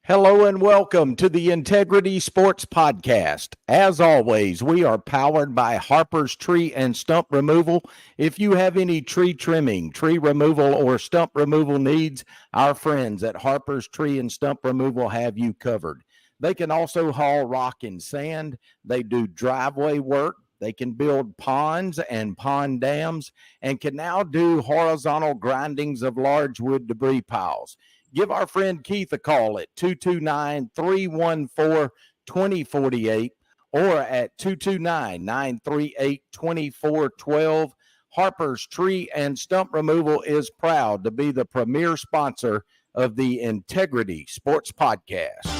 Hello and welcome to the Integrity Sports Podcast. As always, we are powered by Harper's Tree and Stump Removal. If you have any tree trimming, tree removal, or stump removal needs, our friends at Harper's Tree and Stump Removal have you covered. They can also haul rock and sand. They do driveway work. They can build ponds and pond dams and can now do horizontal grindings of large wood debris piles. Give our friend Keith a call at 229-314-2048 or at 229-938-2412. Harper's Tree and Stump Removal is proud to be the premier sponsor of the Integrity Sports Podcast.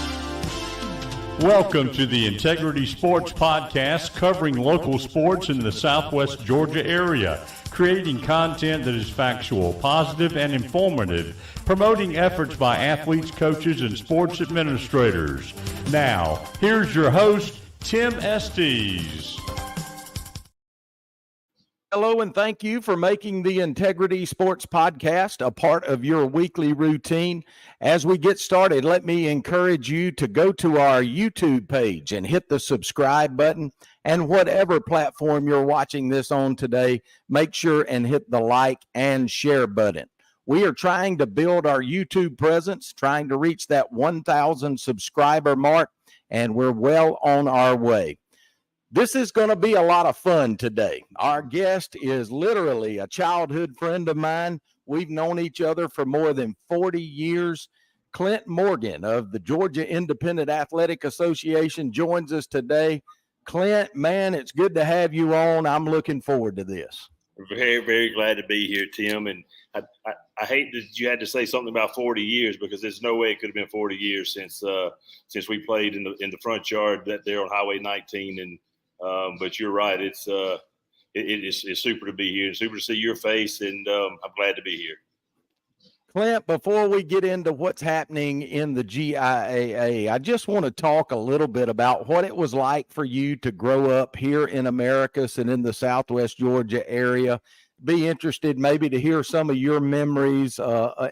Welcome to the Integrity Sports Podcast, covering local sports in the Southwest Georgia area, creating content that is factual, positive, and informative, promoting efforts by athletes, coaches, and sports administrators. Now, here's your host, Tim Estes. Hello, and thank you for making the Integrity Sports Podcast a part of your weekly routine. As we get started, let me encourage you to go to our YouTube page and hit the subscribe button. And whatever platform you're watching this on today, make sure and hit the like and share button. We are trying to build our YouTube presence, trying to reach that 1,000 subscriber mark, and we're well on our way. This is going to be a lot of fun today. Our guest is literally a childhood friend of mine. We've known each other for more than 40 years. Clint Morgan of the Georgia Independent Athletic Association joins us today. Clint, man, it's good to have you on. I'm looking forward to this. Very, very glad to be here, Tim. And I hate that you had to say something about 40 years because there's no way it could have been 40 years since we played in the front yard there on Highway 19. And but you're right. It's super to be here. Super to see your face, and I'm glad to be here. Clint, before we get into what's happening in the GIAA, I just want to talk a little bit about what it was like for you to grow up here in Americus and in the Southwest Georgia area. Be interested maybe to hear some of your memories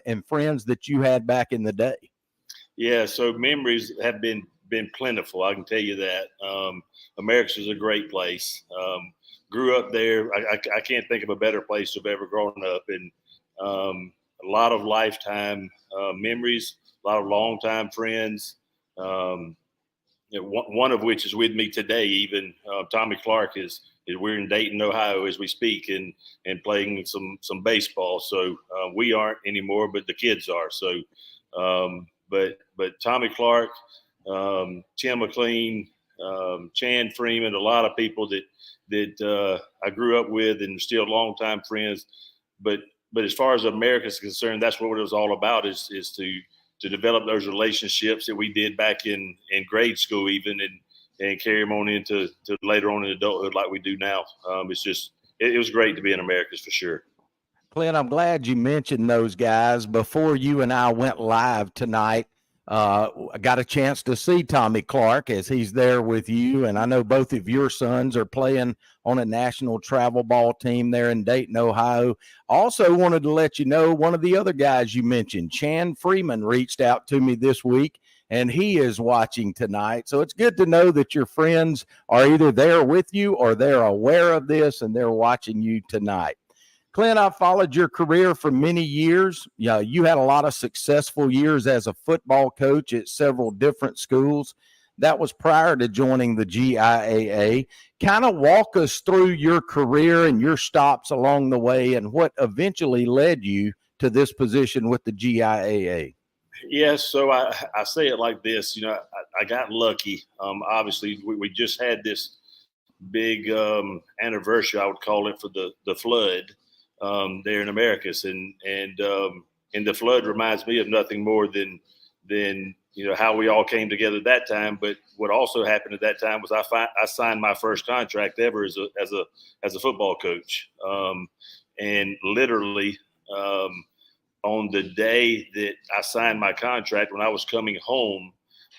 and friends that you had back in the day. Yeah, so memories have been plentiful. I can tell you that. Americus is a great place. Grew up there. I can't think of a better place to have ever grown up. And a lot of lifetime memories, a lot of longtime friends, one of which is with me today. Even Tommy Clark is we're in Dayton, Ohio as we speak and playing some baseball. So we aren't anymore, but the kids are. So but Tommy Clark, Tim McLean, Chan Freeman, a lot of people that I grew up with and still longtime friends. But as far as America is concerned, that's what it was all about is to develop those relationships that we did back in grade school even and carry them on into later on in adulthood like we do now. It was great to be in Americus for sure. Clint, I'm glad you mentioned those guys. Before you and I went live tonight, I got a chance to see Tommy Clark as he's there with you. And I know both of your sons are playing on a national travel ball team there in Dayton, Ohio. Also wanted to let you know one of the other guys you mentioned, Chan Freeman, reached out to me this week, and he is watching tonight. So it's good to know that your friends are either there with you or they're aware of this and they're watching you tonight. Clint, I've followed your career for many years. Yeah, you had a lot of successful years as a football coach at several different schools. That was prior to joining the GIAA. Kind of walk us through your career and your stops along the way and what eventually led you to this position with the GIAA. Yes, so I say it like this. I got lucky. Obviously, we just had this big anniversary, I would call it, for the flood. There in Americus, and the flood reminds me of nothing more than how we all came together at that time. But what also happened at that time was I signed my first contract ever as a football coach, and literally on the day that I signed my contract, when I was coming home,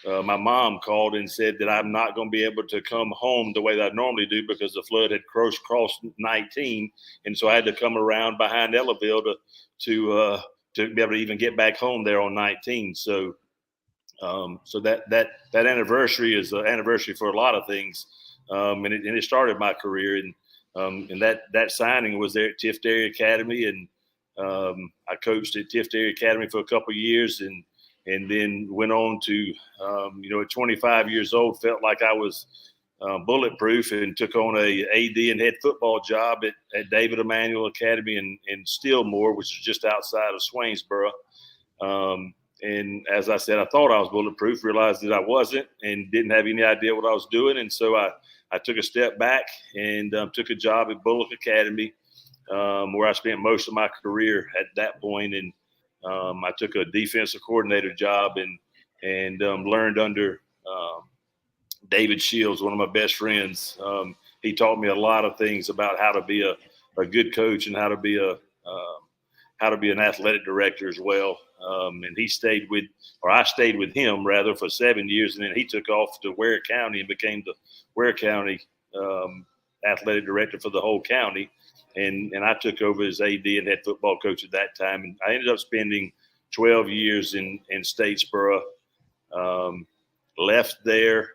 my mom called and said that I'm not going to be able to come home the way that I normally do because the flood had crossed 19. And so I had to come around behind Ellaville to be able to even get back home there on 19. So So that anniversary is an anniversary for a lot of things, and it started my career. And that signing was there at Tift Area Academy, and I coached at Tift Area Academy for a couple of years, and then went on to at 25 years old, felt like I was bulletproof, and took on a AD and head football job at David Emanuel Academy in Stillmore, which is just outside of Swainsboro. And as I said, I thought I was bulletproof, realized that I wasn't, and didn't have any idea what I was doing. And so I took a step back and took a job at Bullock Academy, where I spent most of my career at that point. And I took a defensive coordinator job and learned under David Shields, one of my best friends. He taught me a lot of things about how to be a good coach and how to be an athletic director as well. And I stayed with him rather for 7 years, and then he took off to Ware County and became the Ware County athletic director for the whole county. And I took over as AD and head football coach at that time. And I ended up spending 12 years in Statesboro. Left there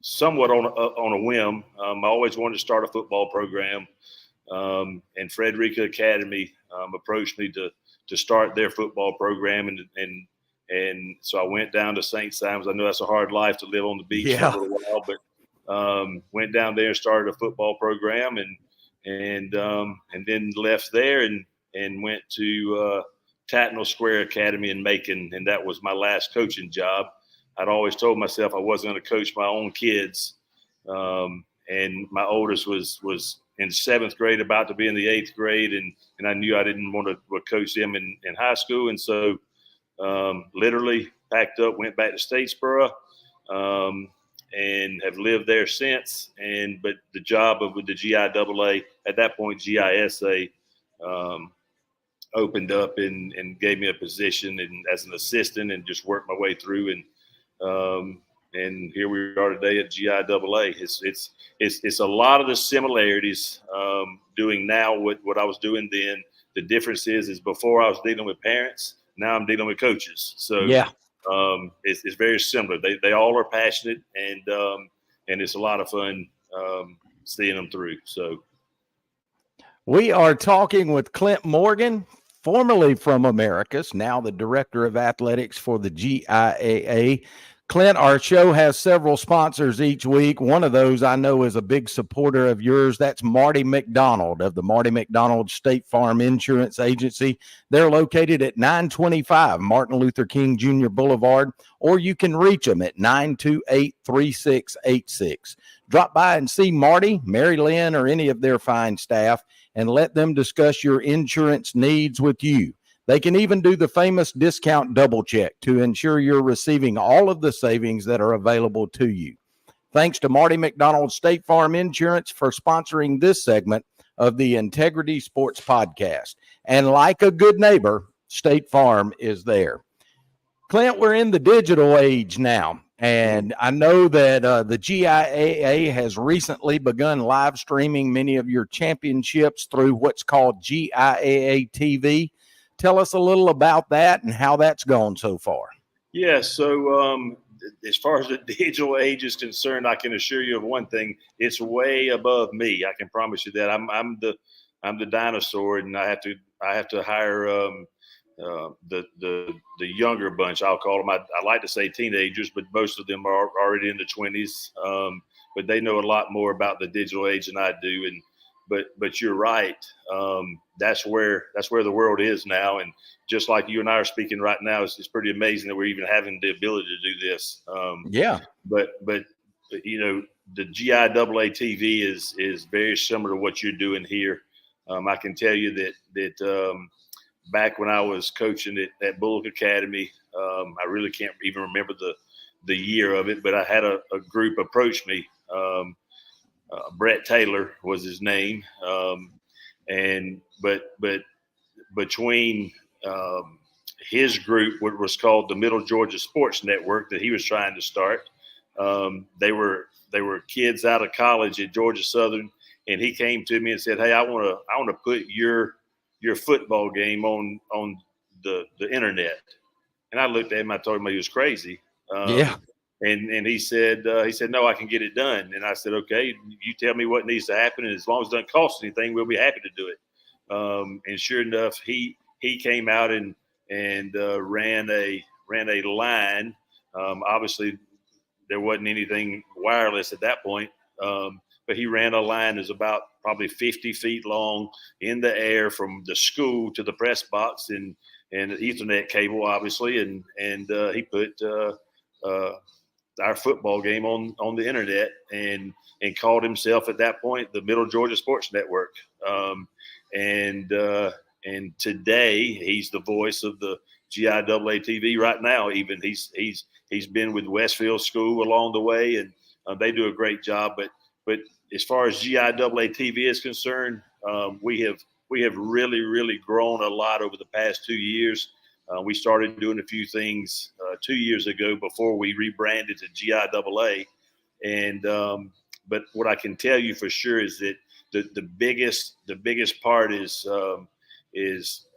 somewhat on a whim. I always wanted to start a football program. And Frederica Academy approached me to start their football program, and so I went down to St. Simons. I know that's a hard life to live on the beach for a little while, but went down there and started a football program, and then left there and went to Tatnall Square Academy in Macon, and that was my last coaching job. I'd always told myself I wasn't going to coach my own kids, and my oldest was in 7th grade, about to be in the 8th grade. And I knew I didn't want to coach them in high school. And so literally packed up, went back to Statesboro, and have lived there since. But the job with the GIAA, at that point, GISA, opened up and gave me a position as an assistant, and just worked my way through. And here we are today at GIAA. It's a lot of the similarities doing now what I was doing then. The difference is before I was dealing with parents, now I'm dealing with coaches. So yeah, it's very similar. They all are passionate, and it's a lot of fun seeing them through. So we are talking with Clint Morgan, formerly from Americus, now the director of athletics for the GIAA. Clint, our show has several sponsors each week. One of those I know is a big supporter of yours. That's Marty McDonald of the Marty McDonald State Farm Insurance Agency. They're located at 925 Martin Luther King Jr. Boulevard, or you can reach them at 928-3686. Drop by and see Marty, Mary Lynn, or any of their fine staff, and let them discuss your insurance needs with you. They can even do the famous discount double check to ensure you're receiving all of the savings that are available to you. Thanks to Marty McDonald State Farm Insurance for sponsoring this segment of the Integrity Sports Podcast. And like a good neighbor, State Farm is there. Clint, we're in the digital age now, and I know that the GIAA has recently begun live streaming many of your championships through what's called GIAA TV. Tell us a little about that and how that's gone so far. Yeah, so as far as the digital age is concerned, I can assure you of one thing: it's way above me. I can promise you that. I'm the dinosaur, and I have to hire the younger bunch. I'll call them. I like to say teenagers, but most of them are already in the 20s. But they know a lot more about the digital age than I do. But you're right. That's where the world is now, and just like you and I are speaking right now, it's pretty amazing that we're even having the ability to do this. But the GIAA TV is very similar to what you're doing here. I can tell you that back when I was coaching at Bullock Academy, I really can't even remember the year of it, but I had a group approach me. Brett Taylor was his name. But between his group, what was called the Middle Georgia Sports Network that he was trying to start, they were kids out of college at Georgia Southern, and he came to me and said, "Hey, I want to put your football game on the internet. And I looked at him. I told him he was crazy. Yeah. And he said no, I can get it done. And I said, okay, you tell me what needs to happen, and as long as it doesn't cost anything, we'll be happy to do it. And sure enough, he came out and ran a line. Obviously, there wasn't anything wireless at that point, but he ran a line that's about probably 50 feet long in the air from the school to the press box, and an Ethernet cable, obviously, and he put our football game on the internet, and called himself at that point the Middle Georgia Sports Network. And today he's the voice of the GIAA TV right now. Even he's been with Westfield School along the way, and they do a great job. But as far as GIAA TV is concerned, we have really grown a lot over the past 2 years. We started doing a few things 2 years ago before we rebranded to GIAA. And but what I can tell you for sure is that the biggest part is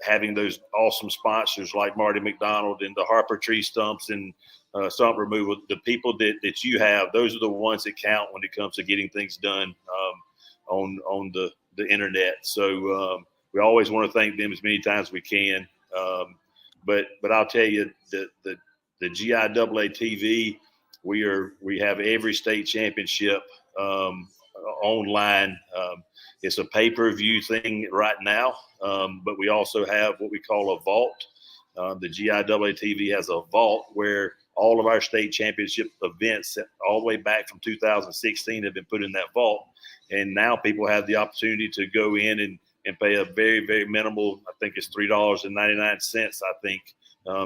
having those awesome sponsors like Marty McDonald and the Harper Tree Stumps and stump removal. The people that you have, those are the ones that count when it comes to getting things done on the internet. So we always want to thank them as many times as we can. But I'll tell you, the GIAA TV, we have every state championship online. It's a pay-per-view thing right now, but we also have what we call a vault. The GIAA TV has a vault where all of our state championship events all the way back from 2016 have been put in that vault. And now people have the opportunity to go in and pay a very, very minimal, I think it's $3.99, I think,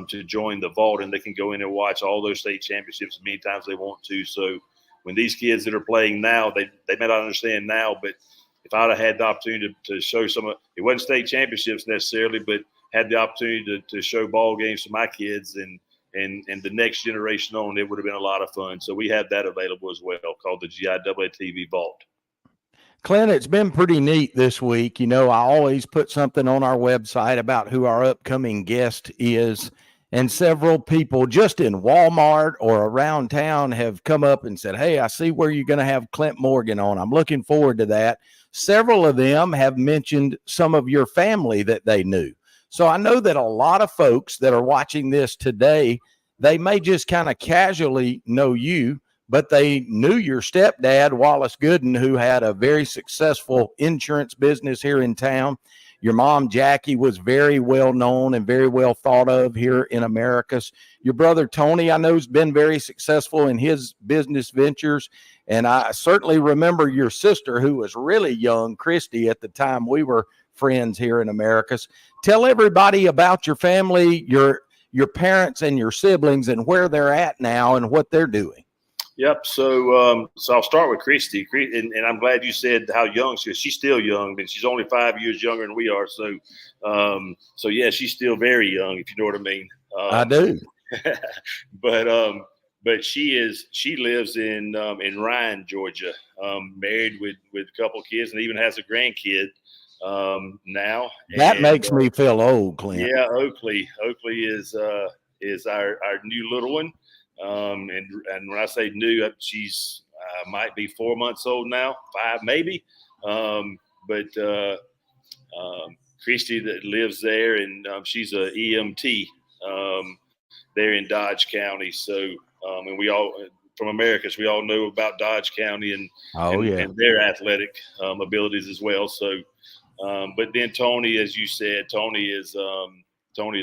to join the vault. And they can go in and watch all those state championships as many times they want to. So when these kids that are playing now, they may not understand now, but if I'd have had the opportunity to show some of – it wasn't state championships necessarily, but had the opportunity to show ball games to my kids and the next generation on, it would have been a lot of fun. So we have that available as well, called the GIAA TV Vault. Clint, it's been pretty neat this week. You know, I always put something on our website about who our upcoming guest is, and several people just in Walmart or around town have come up and said, hey, I see where you're going to have Clint Morgan on. I'm looking forward to that. Several of them have mentioned some of your family that they knew. So I know that a lot of folks that are watching this today, they may just kind of casually know you, but they knew your stepdad, Wallace Gooden, who had a very successful insurance business here in town. Your mom, Jackie, was very well known and very well thought of here in Americus. Your brother, Tony, I know, has been very successful in his business ventures. And I certainly remember your sister, who was really young, Christy, at the time we were friends here in Americus. Tell everybody about your family, your parents and your siblings, and where they're at now and what they're doing. Yep. So I'll start with Christy, and I'm glad you said how young she is. She's still young, but she's only 5 years younger than we are. So yeah, she's still very young, if you know what I mean. I do. But she lives in Ryan, Georgia, married with a couple of kids, and even has a grandkid now. That makes me feel old, Clint. Yeah, Oakley is our new little one. And when I say new, she's might be 4 months old now, 5 maybe. But Christy that lives there, and she's a EMT there in Dodge County. So and we all from Americus, we all know about Dodge County and their athletic abilities as well. So, but then Tony, as you said, Tony has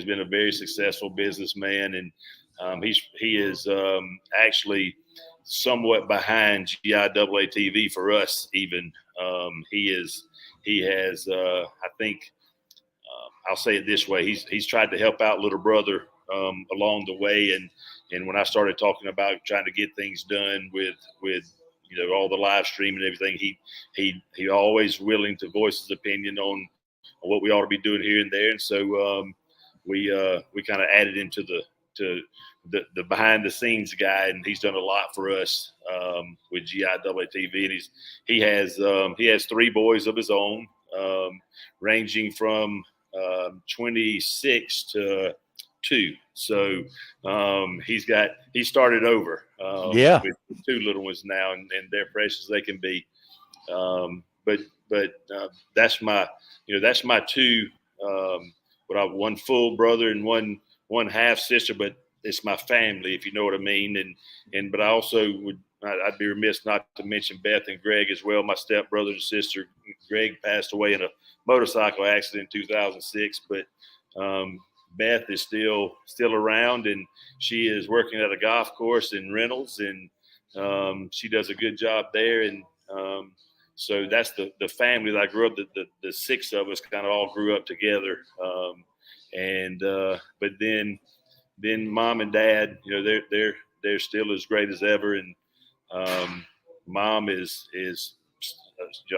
been a very successful businessman, and he is actually somewhat behind GIAA TV for us. Even he has I think I'll say it this way: he's tried to help out little brother along the way, and when I started talking about trying to get things done with all the live stream and everything, he always willing to voice his opinion on what we ought to be doing here and there, and so we kind of added into the behind the scenes guy, and he's done a lot for us with GIAA TV, and he has 3 boys of his own, ranging from 26-2. So he started over Yeah. with 2 little ones now, and they're fresh as they can be. But that's my 2, one full brother and one half sister, but it's my family, if you know what I mean. But I also I'd be remiss not to mention Beth and Greg as well, my stepbrother and sister. Greg passed away in a motorcycle accident in 2006, but Beth is still around, and she is working at a golf course in Reynolds, and she does a good job there. And so that's the family that I grew up. The 6 of us kind of all grew up together. But then mom and dad, they're still as great as ever. And mom is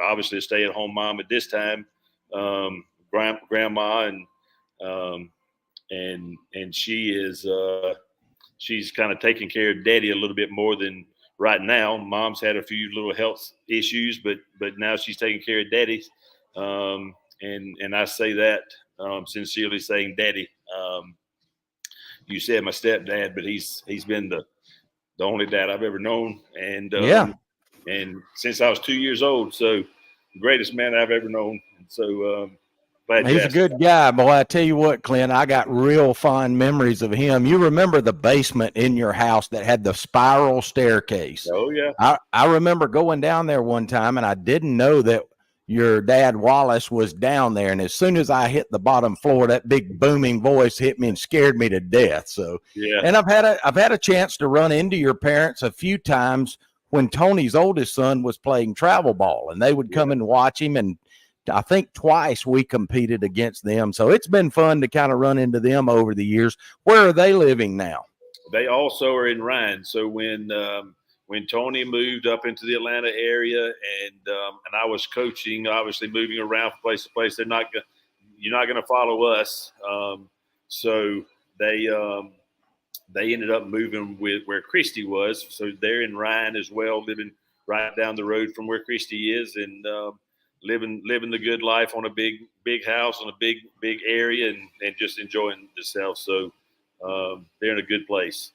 obviously a stay-at-home mom at this time. Grandma and she is she's kind of taking care of daddy a little bit more than right now. Mom's had a few little health issues, but now she's taking care of daddy. And I say that sincerely, saying daddy. You said my stepdad, but he's been the only dad I've ever known, and since I was 2 years old, so greatest man I've ever known. So glad he's a good guy, boy. I tell you what, Clint, I got real fond memories of him. You remember the basement in your house that had the spiral staircase? Oh yeah. I remember going down there one time, and I didn't know that your dad Wallace was down there. And as soon as I hit the bottom floor, that big booming voice hit me and scared me to death. So yeah. And I've had a chance to run into your parents a few times when Tony's oldest son was playing travel ball, and they would come and watch him. And I think twice we competed against them. So it's been fun to kind of run into them over the years. Where are they living now? They also are in Ryan. So when Tony moved up into the Atlanta area, and I was coaching, obviously moving around from place to place, you're not going to follow us. So they ended up moving with where Christy was. So they're in Ryan as well, living right down the road from where Christy is, and living the good life on a big house on a big area, and just enjoying themselves. So they're in a good place.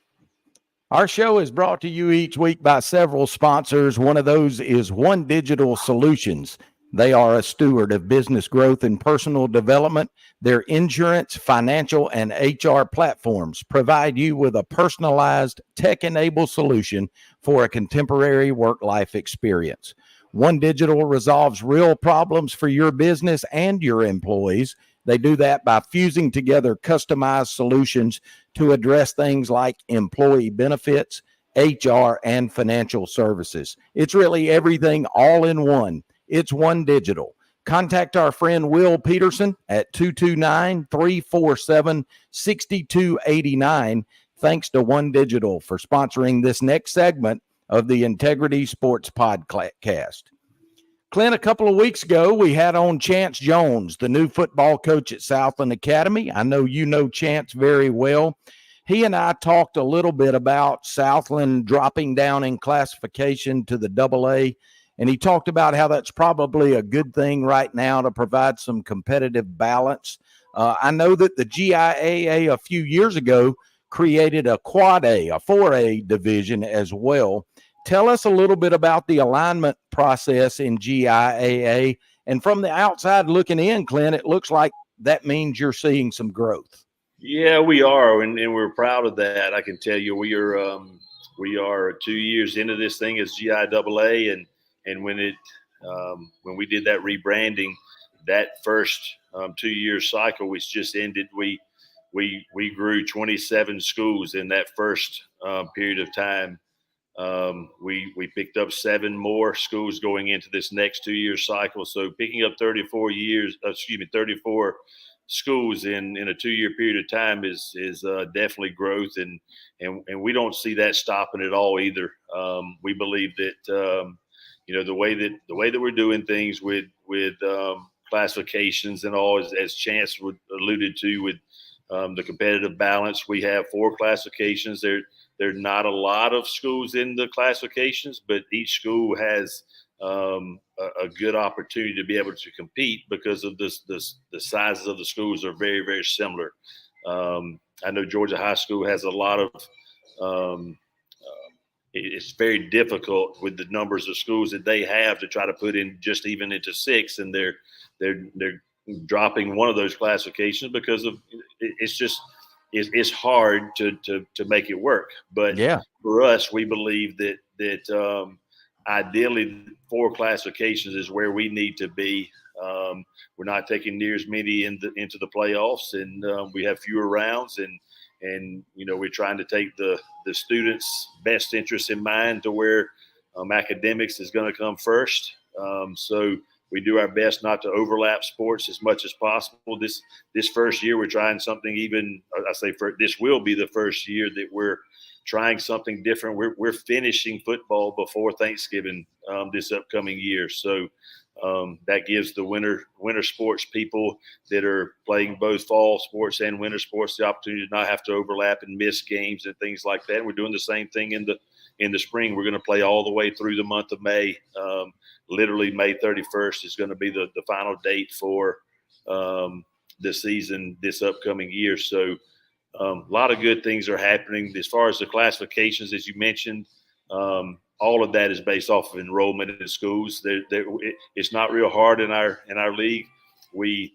Our show is brought to you each week by several sponsors. One of those is One Digital Solutions. They are a steward of business growth and personal development. Their insurance, financial, and HR platforms provide you with a personalized, tech-enabled solution for a contemporary work-life experience. One Digital resolves real problems for your business and your employees. They do that by fusing together customized solutions to address things like employee benefits, HR, and financial services. It's really everything all in one. It's One Digital. Contact our friend Will Peterson at 229-347-6289. Thanks to One Digital for sponsoring this next segment of the Integrity Sports Podcast. Clint, a couple of weeks ago, we had on Chance Jones, the new football coach at Southland Academy. I know you know Chance very well. He and I talked a little bit about Southland dropping down in classification to the AA, and he talked about how that's probably a good thing right now to provide some competitive balance. I know that the GIAA a few years ago created a Quad A, a 4A division as well. Tell us a little bit about the alignment process in GIAA. And from the outside looking in, Clint, it looks like that means you're seeing some growth. Yeah, we are, and we're proud of that. I can tell you, we are 2 years into this thing as GIAA, and when we did that rebranding, that first 2 year cycle which just ended, we grew 27 schools in that first period of time. We picked up 7 more schools going into this next 2 year cycle. So picking up 34 schools in a 2 year period of time is definitely growth, and we don't see that stopping at all either. We believe that the way that we're doing things with classifications and all, as Chance alluded to, with the competitive balance, we have 4 classifications. There are not a lot of schools in the classifications, but each school has a good opportunity to be able to compete because of the sizes of the schools are very, very similar. I know Georgia High School has a lot of it's very difficult with the numbers of schools that they have to try to put in just even into 6, and they're dropping one of those classifications because of it's hard to make it work. But for us, we believe that ideally 4 classifications is where we need to be. We're not taking near as many into the playoffs, and we have fewer rounds, and we're trying to take the students' best interests in mind to where academics is going to come first. So we do our best not to overlap sports as much as possible. This first year, we're trying something this will be the first year that we're trying something different. We're finishing football before Thanksgiving this upcoming year. So that gives the winter sports people that are playing both fall sports and winter sports the opportunity to not have to overlap and miss games and things like that. We're doing the same thing in the spring. We're going to play all the way through the month of May. Literally May 31st is going to be the final date for the season this upcoming year. So a lot of good things are happening. As far as the classifications, as you mentioned, all of that is based off of enrollment in the schools. It's not real hard in our league. We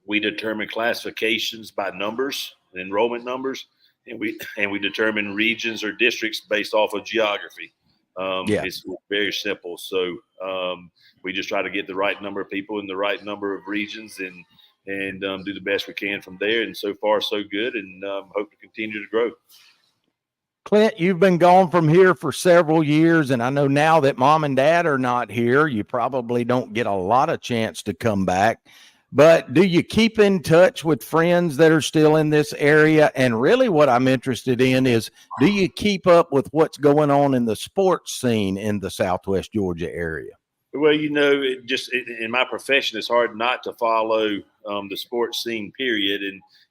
determine classifications by numbers, enrollment numbers, and we determine regions or districts based off of geography. It's very simple. So we just try to get the right number of people in the right number of regions and do the best we can from there. And so far, so good, and hope to continue to grow. Clint, you've been gone from here for several years, and I know now that Mom and Dad are not here, you probably don't get a lot of chance to come back. But do you keep in touch with friends that are still in this area? And really what I'm interested in is, do you keep up with what's going on in the sports scene in the Southwest Georgia area? Well, in my profession, it's hard not to follow the sports scene, period.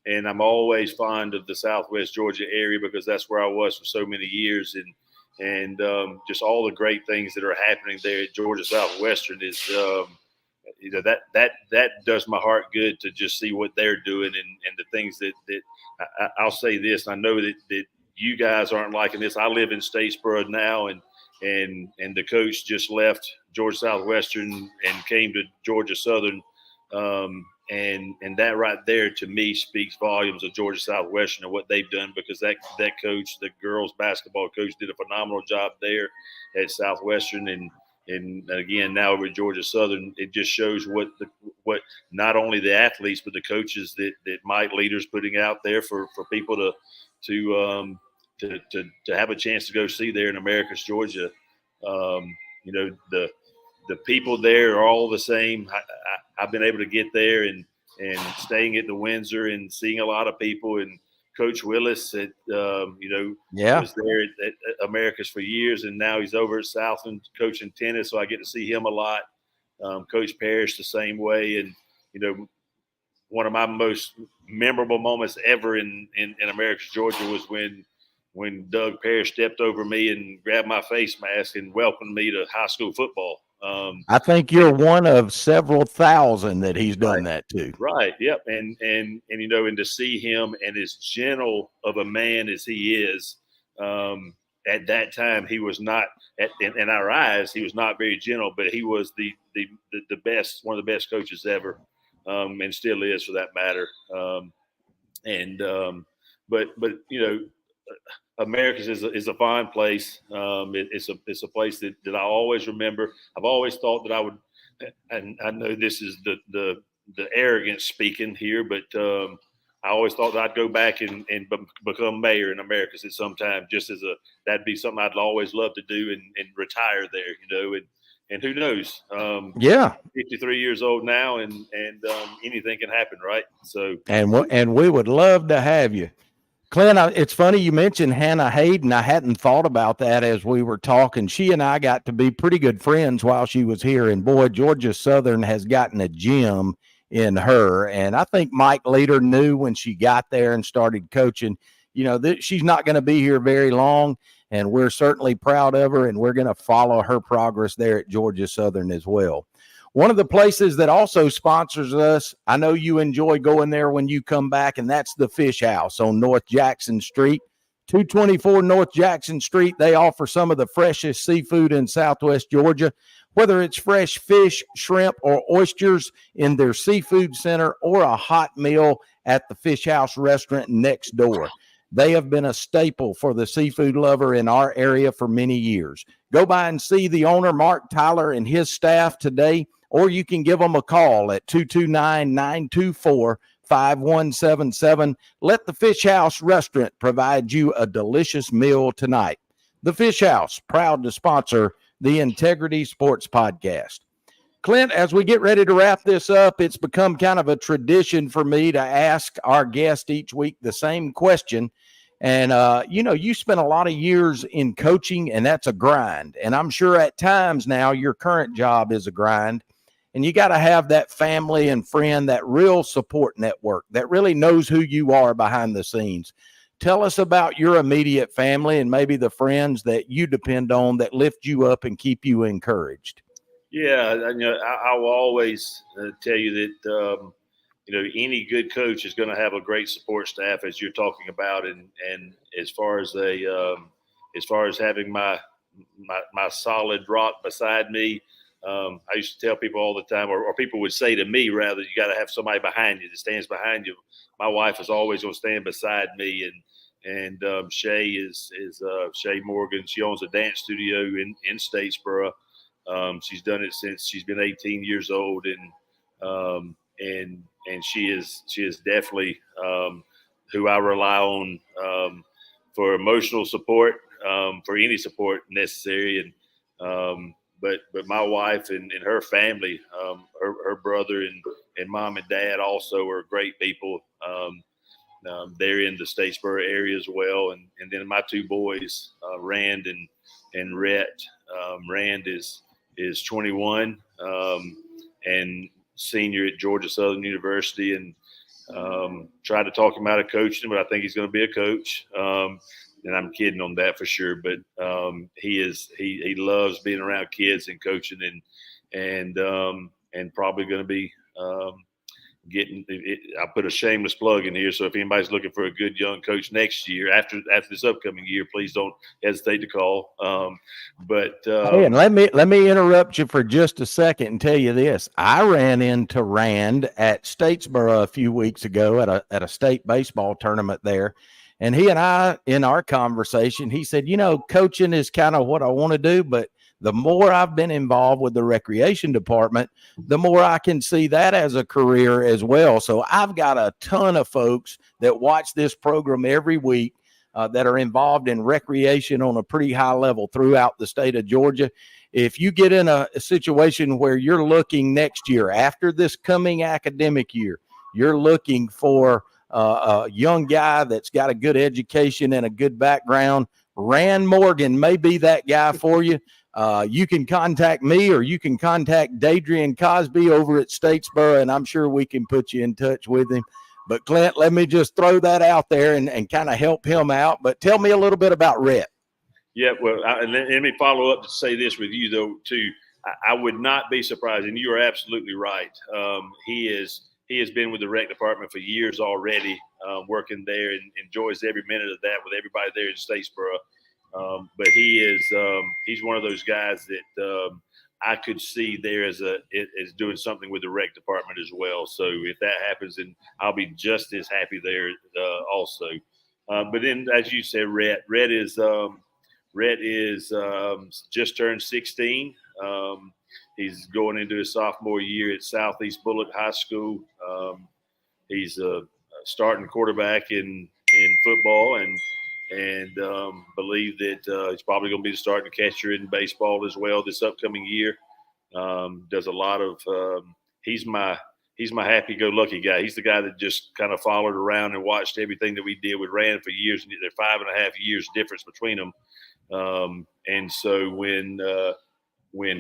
And I'm always fond of the Southwest Georgia area because that's where I was for so many years. And just all the great things that are happening there at Georgia Southwestern is, that does my heart good to just see what they're doing and the things that I'll say this. I know that you guys aren't liking this. I live in Statesboro now, and the coach just left Georgia Southwestern and came to Georgia Southern. And that right there to me speaks volumes of Georgia Southwestern and what they've done, because that coach, the girls basketball coach, did a phenomenal job there at Southwestern, and again now over at Georgia Southern. It just shows what not only the athletes but the coaches that Mike Leader's putting out there for people to have a chance to go see there in Americus, Georgia. The people there are all the same. I've been able to get there and staying at the Windsor and seeing a lot of people. And Coach Willis was there at Americas for years, and now he's over at Southland coaching tennis, so I get to see him a lot. Coach Parrish the same way, and one of my most memorable moments ever in Americas, Georgia was when Doug Parrish stepped over me and grabbed my face mask and welcomed me to high school football. I think you're one of several thousand that he's done that to. Right. Yep. And to see him, and as gentle of a man as he is, at that time, he was not in our eyes, he was not very gentle, but he was the best, one of the best coaches ever. And still is, for that matter. But Americas is a fine place. It's a place that I always remember. I've always thought that I would, and I know this is the arrogance speaking here, but I always thought that I'd go back and become mayor in Americas at some time, just as that'd be something I'd always love to do and retire there, and who knows? 53 years old now, and anything can happen, right? So, and we would love to have you. Clint, it's funny you mentioned Hannah Hayden. I hadn't thought about that as we were talking. She and I got to be pretty good friends while she was here. And boy, Georgia Southern has gotten a gem in her. And I think Mike Leader knew when she got there and started coaching, she's not going to be here very long. and we're certainly proud of her, and we're going to follow her progress there at Georgia Southern as well. One of the places that also sponsors us, I know you enjoy going there when you come back, and that's the Fish House on North Jackson Street. 224 North Jackson Street. They offer some of the freshest seafood in Southwest Georgia, whether it's fresh fish, shrimp, or oysters in their seafood center or a hot meal at the Fish House restaurant next door. They have been a staple for the seafood lover in our area for many years. Go by and see the owner, Mark Tyler, and his staff today, or you can give them a call at 229-924-5177. Let the Fish House restaurant provide you a delicious meal tonight. The Fish House, proud to sponsor the Integrity Sports Podcast. Clint, as we get ready to wrap this up, it's become kind of a tradition for me to ask our guest each week the same question. And, you spent a lot of years in coaching, and that's a grind. And I'm sure at times now your current job is a grind. And you got to have that family and friend, that real support network that really knows who you are behind the scenes. Tell us about your immediate family and maybe the friends that you depend on that lift you up and keep you encouraged. Yeah, I will always tell you that any good coach is going to have a great support staff, as you're talking about, and as far as having my solid rock beside me. I used to tell people all the time, or people would say to me, rather, you got to have somebody behind you that stands behind you. My wife is always going to stand beside me, and Shay is Shay Morgan. She owns a dance studio in Statesboro. She's done it since she's been 18 years old, and she is definitely who I rely on for emotional support, for any support necessary, and but my wife and her family, her brother and mom and dad also are great people. They're in the Statesboro area as well, and then my two boys, Rand and Rhett. Rand is 21 and senior at Georgia Southern University, and tried to talk him out of coaching, but I think he's going to be a coach. And I'm kidding on that for sure, but he loves being around kids and coaching, and probably going to be getting. I put a shameless plug in here, so if anybody's looking for a good young coach next year, after this upcoming year, please don't hesitate to call. Hey, and let me interrupt you for just a second and tell you this. I ran into Rand at Statesboro a few weeks ago at a state baseball tournament there. And he and I, in our conversation, he said, coaching is kind of what I want to do, but the more I've been involved with the recreation department, the more I can see that as a career as well. So I've got a ton of folks that watch this program every week that are involved in recreation on a pretty high level throughout the state of Georgia. If you get in a situation where you're looking next year, after this coming academic year, you're looking for a young guy that's got a good education and a good background, Rand Morgan may be that guy for you. You can contact me, or you can contact Dadrian Cosby over at Statesboro, and I'm sure we can put you in touch with him. But Clint, let me just throw that out there and kind of help him out. But tell me a little bit about Rhett. Yeah, well, let me follow up to say this with you, though, too. I would not be surprised, and you are absolutely right. He has been with the rec department for years already, working there, and enjoys every minute of that with everybody there in Statesboro. But he's one of those guys that I could see there as doing something with the rec department as well. So if that happens, then I'll be just as happy there also. But then, as you said, Rhett is just turned 16. He's going into his sophomore year at Southeast Bullitt High School. He's a starting quarterback in football, and believe that he's probably going to be the starting catcher in baseball as well this upcoming year. Does a lot of he's my happy-go-lucky guy. He's the guy that just kind of followed around and watched everything that we did with Rand for years. And they're 5.5 years difference between them. And so when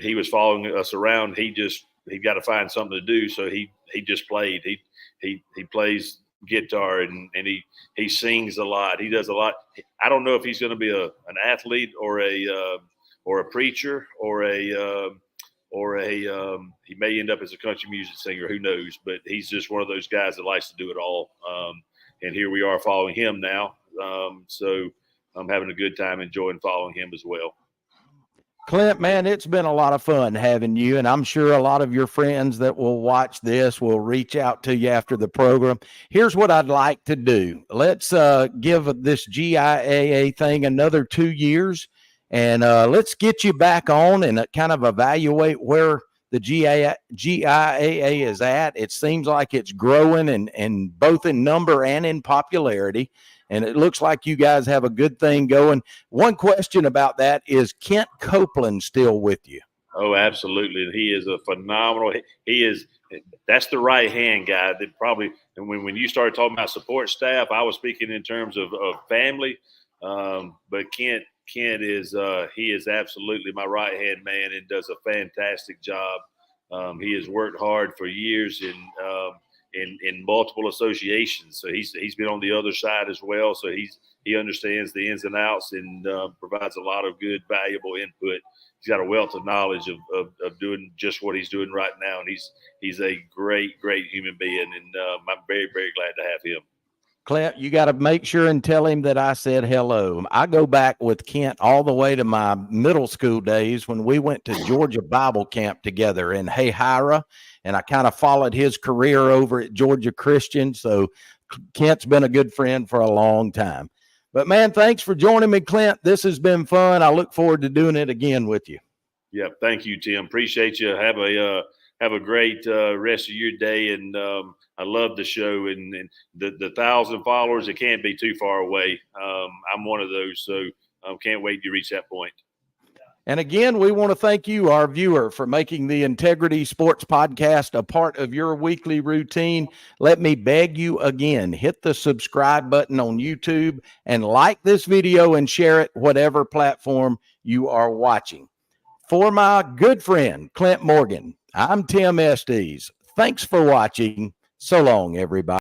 he was following us around, he got to find something to do. So he just played. He plays guitar, and he sings a lot. He does a lot. I don't know if he's going to be an athlete or a preacher or he may end up as a country music singer. Who knows? But he's just one of those guys that likes to do it all. And here we are following him now. So I'm having a good time enjoying following him as well. Clint, man, it's been a lot of fun having you, and I'm sure a lot of your friends that will watch this will reach out to you after the program. Here's what I'd like to do. Let's give this GIAA thing another 2 years, and let's get you back on and kind of evaluate where the GIAA is at. It seems like it's growing and both in number and in popularity. And it looks like you guys have a good thing going. One question about that is Kent Copeland still with you? Oh, absolutely. He is a phenomenal. That's the right hand guy that probably, and when you started talking about support staff, I was speaking in terms of family. But Kent is, he is absolutely my right hand man and does a fantastic job. He has worked hard for years in multiple associations. So he's been on the other side as well. So he understands the ins and outs and provides a lot of good, valuable input. He's got a wealth of knowledge of doing just what he's doing right now. And he's a great, great human being. And I'm very, very glad to have him. Clint, you got to make sure and tell him that I said hello. I go back with Kent all the way to my middle school days when we went to Georgia Bible Camp together in Hayhira, and I kind of followed his career over at Georgia Christian. So Kent's been a good friend for a long time. But, man, thanks for joining me, Clint. This has been fun. I look forward to doing it again with you. Yeah, thank you, Tim. Appreciate you. Have a great rest of your day, and I love the show and the 1,000 followers. It can't be too far away. I'm one of those, so can't wait to reach that point. And again, we want to thank you, our viewer, for making the Integrity Sports Podcast a part of your weekly routine. Let me beg you again, hit the subscribe button on YouTube and like this video and share it whatever platform you are watching. For my good friend, Clint Morgan, I'm Tim Estes. Thanks for watching. So long, everybody.